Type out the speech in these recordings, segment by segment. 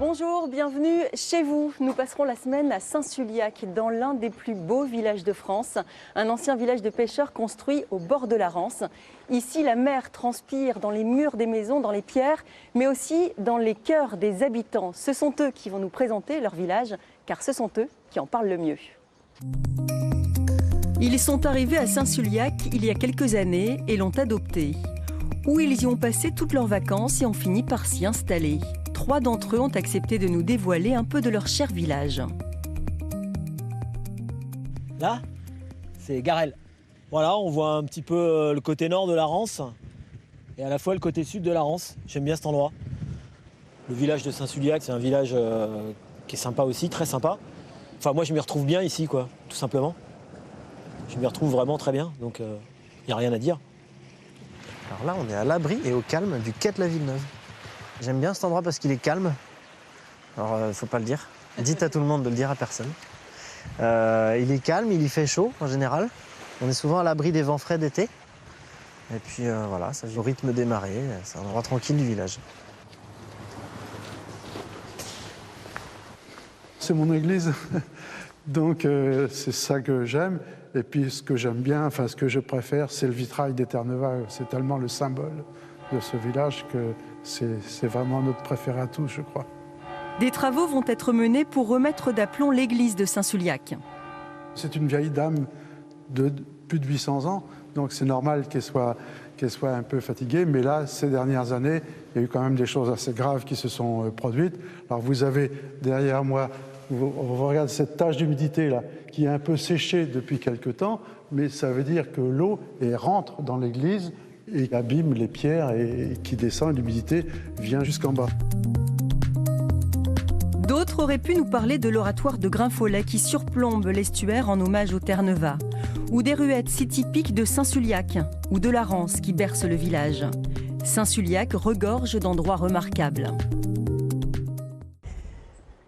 Bonjour, bienvenue chez vous. Nous passerons la semaine à Saint-Suliac, dans l'un des plus beaux villages de France, un ancien village de pêcheurs construit au bord de la Rance. Ici, la mer transpire dans les murs des maisons, dans les pierres, mais aussi dans les cœurs des habitants. Ce sont eux qui vont nous présenter leur village, car ce sont eux qui en parlent le mieux. Ils sont arrivés à Saint-Suliac il y a quelques années et l'ont adopté. Où ils y ont passé toutes leurs vacances et ont fini par s'y installer. 3 d'entre eux ont accepté de nous dévoiler un peu de leur cher village. Là, c'est Garel. Voilà, on voit un petit peu le côté nord de la Rance et à la fois le côté sud de la Rance. J'aime bien cet endroit. Le village de Saint-Suliac, c'est un village qui est sympa aussi, très sympa. Enfin, moi, je m'y retrouve bien ici, quoi, tout simplement. Je m'y retrouve vraiment très bien, donc il n'y a rien à dire. Alors là, on est à l'abri et au calme du quai de la Villeneuve. J'aime bien cet endroit parce qu'il est calme. Alors, faut pas le dire. Dites à tout le monde de le dire à personne. Il est calme, il y fait chaud en général. On est souvent à l'abri des vents frais d'été. Et puis voilà, ça joue au rythme des marées. C'est un endroit tranquille du village. C'est mon église, donc c'est ça que j'aime. Et puis ce que j'aime bien, enfin ce que je préfère, c'est le vitrail d'Eterneva. C'est tellement le symbole de ce village que c'est vraiment notre préféré à tous, je crois. Des travaux vont être menés pour remettre d'aplomb l'église de Saint-Suliac. C'est une vieille dame de plus de 800 ans, donc c'est normal qu'elle soit un peu fatiguée. Mais là, ces dernières années, il y a eu quand même des choses assez graves qui se sont produites. Alors vous avez derrière moi, vous regardez cette tache d'humidité là, qui est un peu séchée depuis quelque temps, mais ça veut dire que l'eau rentre dans l'église et abîme les pierres et qui descend, et l'humidité vient jusqu'en bas. D'autres auraient pu nous parler de l'oratoire de Grainfollet qui surplombe l'estuaire en hommage au Terre-Neuva, ou des ruettes si typiques de Saint-Suliac, ou de la Rance qui berce le village. Saint-Suliac regorge d'endroits remarquables.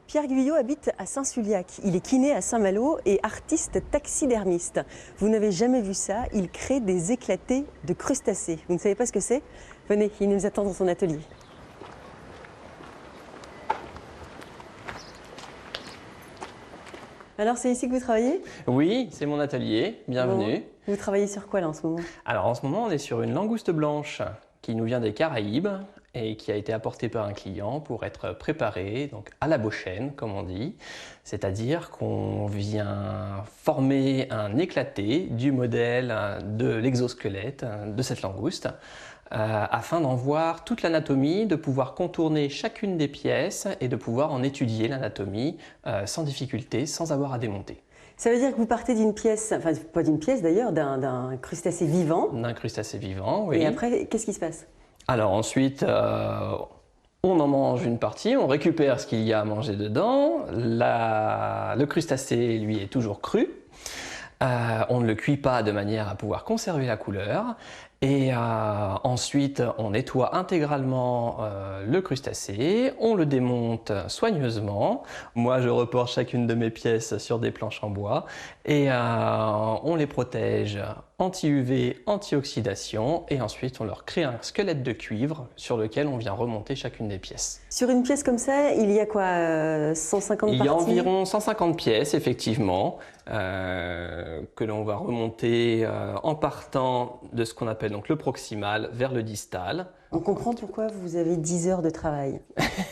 Pierre Guyot habite à Saint-Suliac. Il est kiné à Saint-Malo et artiste taxidermiste. Vous n'avez jamais vu ça, il crée des éclatés de crustacés. Vous ne savez pas ce que c'est? Venez, il nous attend dans son atelier. Alors c'est ici que vous travaillez? Oui, c'est mon atelier, bienvenue. Bon. Vous travaillez sur quoi là en ce moment? Alors en ce moment on est sur une langouste blanche qui nous vient des Caraïbes et qui a été apportée par un client pour être préparée donc à la Beauchêne comme on dit. C'est-à-dire qu'on vient former un éclaté du modèle de l'exosquelette de cette langouste afin d'en voir toute l'anatomie, de pouvoir contourner chacune des pièces et de pouvoir en étudier l'anatomie sans difficulté, sans avoir à démonter. Ça veut dire que vous partez d'une pièce, enfin pas d'une pièce d'ailleurs, d'un crustacé vivant. D'un crustacé vivant, oui. Et après, qu'est-ce qui se passe? Alors ensuite, on en mange une partie, on récupère ce qu'il y a à manger dedans. Le crustacé, lui, est toujours cru. On ne le cuit pas de manière à pouvoir conserver la couleur. Et ensuite, on nettoie intégralement le crustacé, on le démonte soigneusement. Moi, je reporte chacune de mes pièces sur des planches en bois et on les protège anti-UV, anti-oxydation et ensuite on leur crée un squelette de cuivre sur lequel on vient remonter chacune des pièces. Sur une pièce comme ça, il y a quoi, 150 parties? Il y a environ 150 pièces, effectivement, que l'on va remonter en partant de ce qu'on appelle donc le proximal vers le distal. On comprend pourquoi vous avez 10 heures de travail.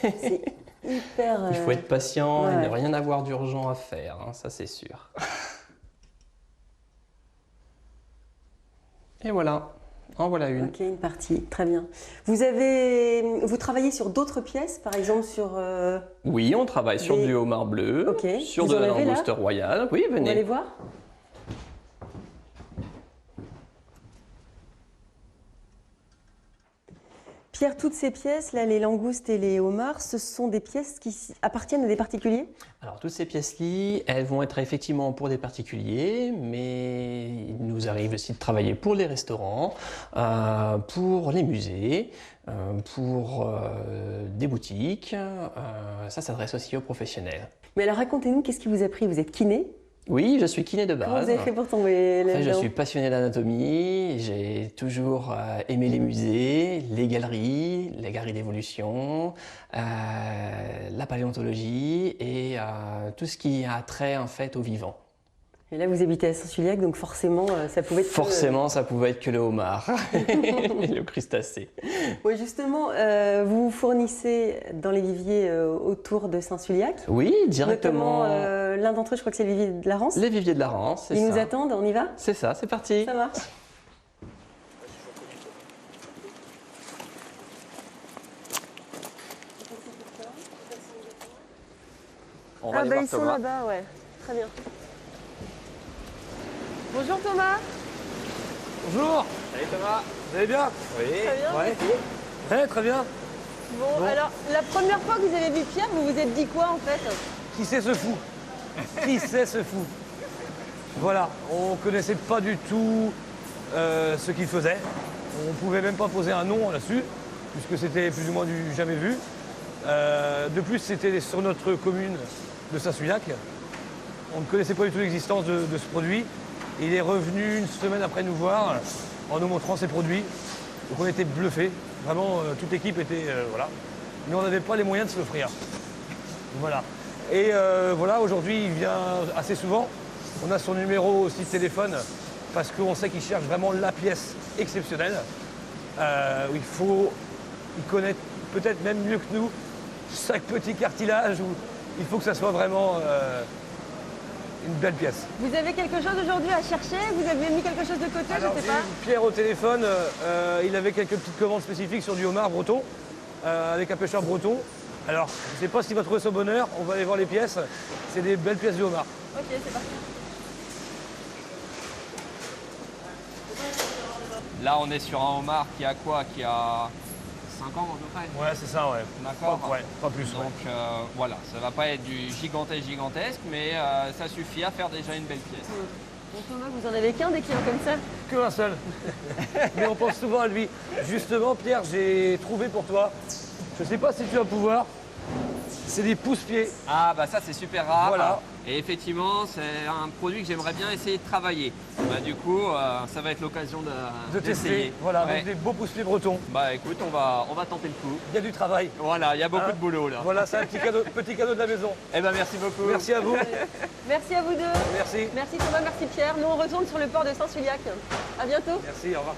C'est hyper... Il faut être patient et ne rien avoir d'urgent à faire, hein, ça c'est sûr. Et voilà, en voilà une. Ok, une partie, très bien. Vous travaillez sur d'autres pièces, par exemple sur... Oui, on travaille sur du homard bleu, sur de la langouste royale. Oui, venez. On va aller voir. Pierre, toutes ces pièces, là, les langoustes et les homards, ce sont des pièces qui appartiennent à des particuliers? Alors, toutes ces pièces-là, elles vont être effectivement pour des particuliers, mais il nous arrive aussi de travailler pour les restaurants, pour les musées, pour des boutiques. Ça s'adresse aussi aux professionnels. Mais alors, racontez-nous, qu'est-ce qui vous a pris? Vous êtes kiné? Oui, je suis kiné de base. Comment vous avez fait pour tomber Après, je là-dedans? suis passionné d'anatomie, j'ai toujours aimé les musées, les galeries d'évolution, la paléontologie et tout ce qui a trait en fait au vivant. Et là, vous habitez à Saint-Sulliac, donc forcément, ça pouvait être... Forcément, ça pouvait être que le homard et le crustacé. Oui, justement, vous vous fournissez dans les viviers autour de Saint-Sulliac. Oui, directement. Notamment, l'un d'entre eux, je crois que c'est le vivier de la Rance. Les viviers de la Rance, c'est ça. Ils nous attendent, on y va? C'est ça, c'est parti. Ça marche. On va aller bah voir ils sont Thomas. là-bas, ouais. Très bien. Bonjour Thomas. Bonjour, Salut Thomas. vous allez bien? Oui. Très bien, Ouais. merci. Ouais, très bien. Bon, alors, la première fois que vous avez vu Pierre, vous vous êtes dit quoi en fait? Qui c'est ce fou? Qui c'est ce fou? Voilà, on connaissait pas du tout ce qu'il faisait. On pouvait même pas poser un nom là-dessus, puisque c'était plus ou moins du jamais vu. De plus, c'était sur notre commune de Saint-Sulliac. On ne connaissait pas du tout l'existence de ce produit. Il est revenu une semaine après nous voir en nous montrant ses produits. Donc on était bluffés. Vraiment, toute l'équipe était... voilà. Mais on n'avait pas les moyens de se l'offrir. Voilà. Et voilà, aujourd'hui, il vient assez souvent. On a son numéro aussi de téléphone parce qu'on sait qu'il cherche vraiment la pièce exceptionnelle. Il connaît peut-être même mieux que nous chaque petit cartilage où il faut que ça soit vraiment une belle pièce. Vous avez quelque chose aujourd'hui à chercher? Vous avez mis quelque chose de côté? Alors, Je sais j'ai pas. eu Pierre au téléphone, il avait quelques petites commandes spécifiques sur du homard breton, avec un pêcheur breton. Alors, je ne sais pas s'il va trouver son bonheur, on va aller voir les pièces. C'est des belles pièces de homard. Ok, c'est parti. Là, on est sur un homard qui a quoi? Qui a 5 ans à peu près. Ouais, c'est ça, ouais. D'accord. Ouais, pas plus. Ouais. Donc voilà, ça va pas être du gigantesque, mais ça suffit à faire déjà une belle pièce. Bon Thomas, vous en avez qu'un des clients comme ça? Que un seul. Mais on pense souvent à lui. Justement, Pierre, j'ai trouvé pour toi. Je ne sais pas si tu vas pouvoir. C'est des pousse-pieds. Ah bah ça c'est super rare. Voilà. Et effectivement, c'est un produit que j'aimerais bien essayer de travailler. Bah, du coup, ça va être l'occasion De d'essayer. tester. Voilà, Ouais. donc des beaux pousse-pieds bretons. Bah écoute, on va tenter le coup. Il y a du travail. Voilà, il y a beaucoup Hein de boulot là. Voilà, c'est un petit cadeau de la maison. Eh ben merci beaucoup. Merci à vous. Merci à vous deux. Merci. Merci Thomas, merci Pierre. Nous on retourne sur le port de Saint-Sulliac. À bientôt. Merci, au revoir.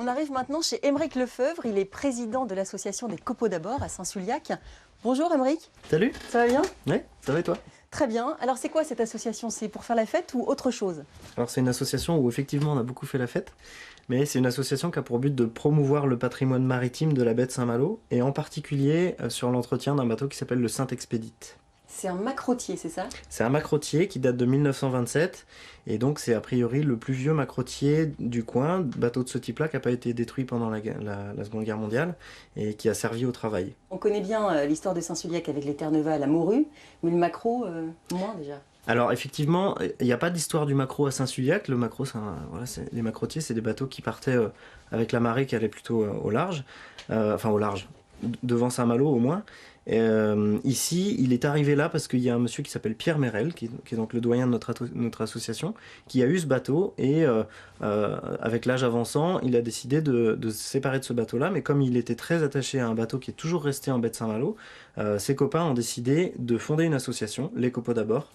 On arrive maintenant chez Aymeric Lefeuvre. Il est président de l'association des copeaux d'abord à Saint-Sulliac. Bonjour Aymeric, Salut. ça va bien? Ouais, ça va et toi? Très bien. Alors c'est quoi cette association? C'est pour faire la fête ou autre chose? Alors c'est une association où effectivement on a beaucoup fait la fête, mais c'est une association qui a pour but de promouvoir le patrimoine maritime de la baie de Saint-Malo, et en particulier sur l'entretien d'un bateau qui s'appelle le Saint-Expédite. C'est un macrotier, c'est ça? C'est un macrotier qui date de 1927, et donc c'est a priori le plus vieux macrotier du coin, bateau de ce type-là qui n'a pas été détruit pendant la Seconde Guerre mondiale, et qui a servi au travail. On connaît bien l'histoire de Saint-Sulliac avec les Terre-Neuve à la morue, mais le macro, moins déjà. Alors effectivement, il n'y a pas d'histoire du maquereau à Saint-Sulliac. Le maquereau, les macrotiers, c'est des bateaux qui partaient avec la marée qui allait plutôt au large, enfin au large, devant Saint-Malo au moins. Ici, il est arrivé là parce qu'il y a un monsieur qui s'appelle Pierre Merel, qui est donc le doyen de notre association, qui a eu ce bateau et avec l'âge avançant, il a décidé de se séparer de ce bateau-là. Mais comme il était très attaché à un bateau qui est toujours resté en baie de Saint-Malo, ses copains ont décidé de fonder une association, les Copeaux d'abord,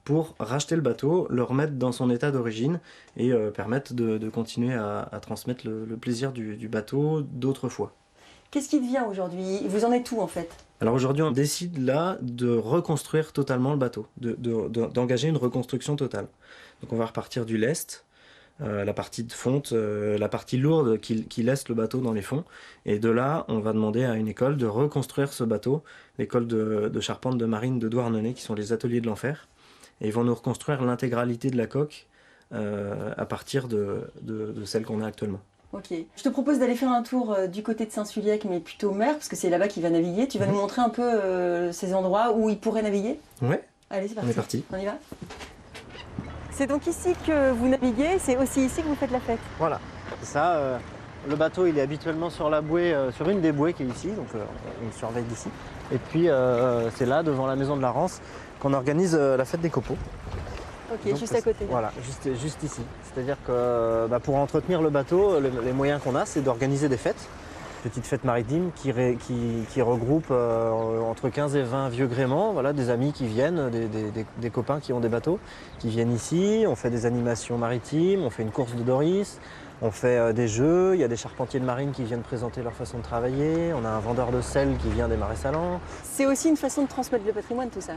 pour racheter le bateau, le remettre dans son état d'origine et permettre de continuer à transmettre le plaisir du bateau d'autrefois. Qu'est-ce qui devient aujourd'hui? Vous en êtes où en fait? Alors aujourd'hui, on décide là de reconstruire totalement le bateau, d'engager une reconstruction totale. Donc on va repartir du lest, la partie de fonte, la partie lourde qui laisse le bateau dans les fonds. Et de là, on va demander à une école de reconstruire ce bateau, l'école de charpente de marine de Douarnenez, qui sont les ateliers de l'enfer. Et ils vont nous reconstruire l'intégralité de la coque à partir de celle qu'on a actuellement. Ok. Je te propose d'aller faire un tour du côté de Saint-Sulliac, mais plutôt mer, parce que c'est là-bas qu'il va naviguer. Tu vas nous montrer un peu ces endroits où il pourrait naviguer? Ouais, Allez, c'est parti. on est parti. On y va? C'est donc ici que vous naviguez, c'est aussi ici que vous faites la fête. Voilà, c'est ça. Le bateau, il est habituellement sur la bouée, sur une des bouées qui est ici, donc on le surveille d'ici. Et puis c'est là, devant la maison de la Rance, qu'on organise la fête des copeaux. Ok, Donc, juste à côté. Voilà, juste ici. C'est-à-dire que pour entretenir le bateau, les moyens qu'on a, c'est d'organiser des fêtes. Petite fête maritime qui regroupe entre 15 et 20 vieux gréments, voilà, des amis qui viennent, des copains qui ont des bateaux, qui viennent ici. On fait des animations maritimes, on fait une course de Doris, on fait des jeux, il y a des charpentiers de marine qui viennent présenter leur façon de travailler, on a un vendeur de sel qui vient des marais salants. C'est aussi une façon de transmettre le patrimoine, tout ça.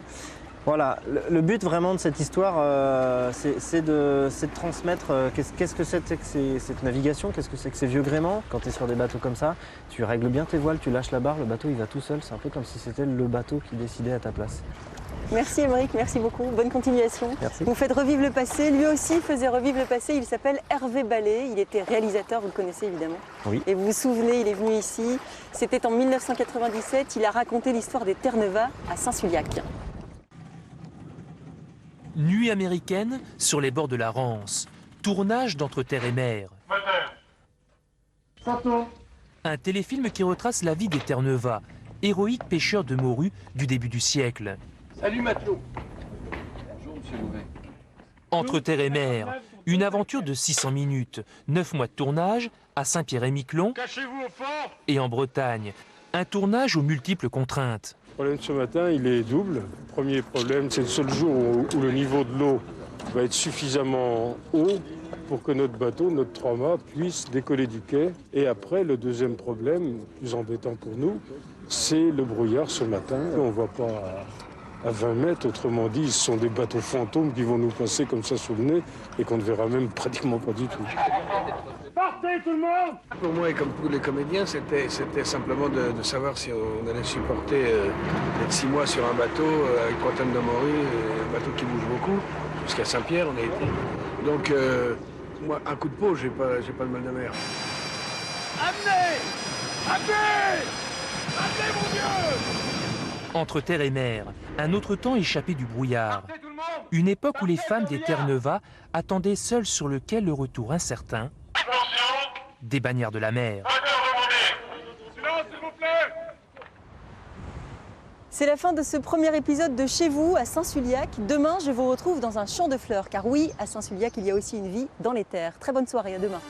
Voilà, le but vraiment de cette histoire, c'est de transmettre qu'est-ce que c'est que cette navigation, qu'est-ce que c'est que ces vieux gréments. Quand tu es sur des bateaux comme ça, tu règles bien tes voiles, tu lâches la barre, le bateau il va tout seul, c'est un peu comme si c'était le bateau qui décidait à ta place. Merci Émeric, merci beaucoup, bonne continuation. Merci. Vous faites revivre le passé, lui aussi faisait revivre le passé, il s'appelle Hervé Ballet, il était réalisateur, vous le connaissez évidemment. Oui. Et vous vous souvenez, il est venu ici, c'était en 1997, il a raconté l'histoire des Terre-Neuve à Saint-Sulliac. Nuit américaine sur les bords de la Rance. Tournage d'Entre terre et mer. Un téléfilm qui retrace la vie des Terre-Neuve, héroïques pêcheurs de morue du début du siècle. Salut matelot. Bonjour, monsieur Louvet. Entre terre et mer, une aventure de 600 minutes, 9 mois de tournage à Saint-Pierre-et-Miquelon Cachez-vous au fort. et en Bretagne. Un tournage aux multiples contraintes. Le problème de ce matin, il est double. Le premier problème, c'est le seul jour où le niveau de l'eau va être suffisamment haut pour que notre bateau, notre 3 mâts, puisse décoller du quai. Et après, le deuxième problème, plus embêtant pour nous, c'est le brouillard ce matin. On ne voit pas à 20 mètres, autrement dit, ce sont des bateaux fantômes qui vont nous passer comme ça sous le nez et qu'on ne verra même pratiquement pas du tout. Partez tout le monde! Pour moi et comme pour les comédiens, c'était simplement de savoir si on allait supporter d'être 6 mois sur un bateau avec 3 tonnes de morue, un bateau qui bouge beaucoup, jusqu'à Saint-Pierre on a été. Donc moi, un coup de peau, j'ai pas le mal de mer. Amenez! Amenez! Amenez mon Dieu! Entre terre et mer, un autre temps échappé du brouillard. Une époque où les femmes des Terre-Neuve attendaient seules sur le quai le retour incertain des bagnards de la mer. Silence, s'il vous plaît! C'est la fin de ce premier épisode de Chez vous à Saint-Sulliac. Demain, je vous retrouve dans un champ de fleurs, car oui, à Saint-Sulliac, il y a aussi une vie dans les terres. Très bonne soirée, à demain.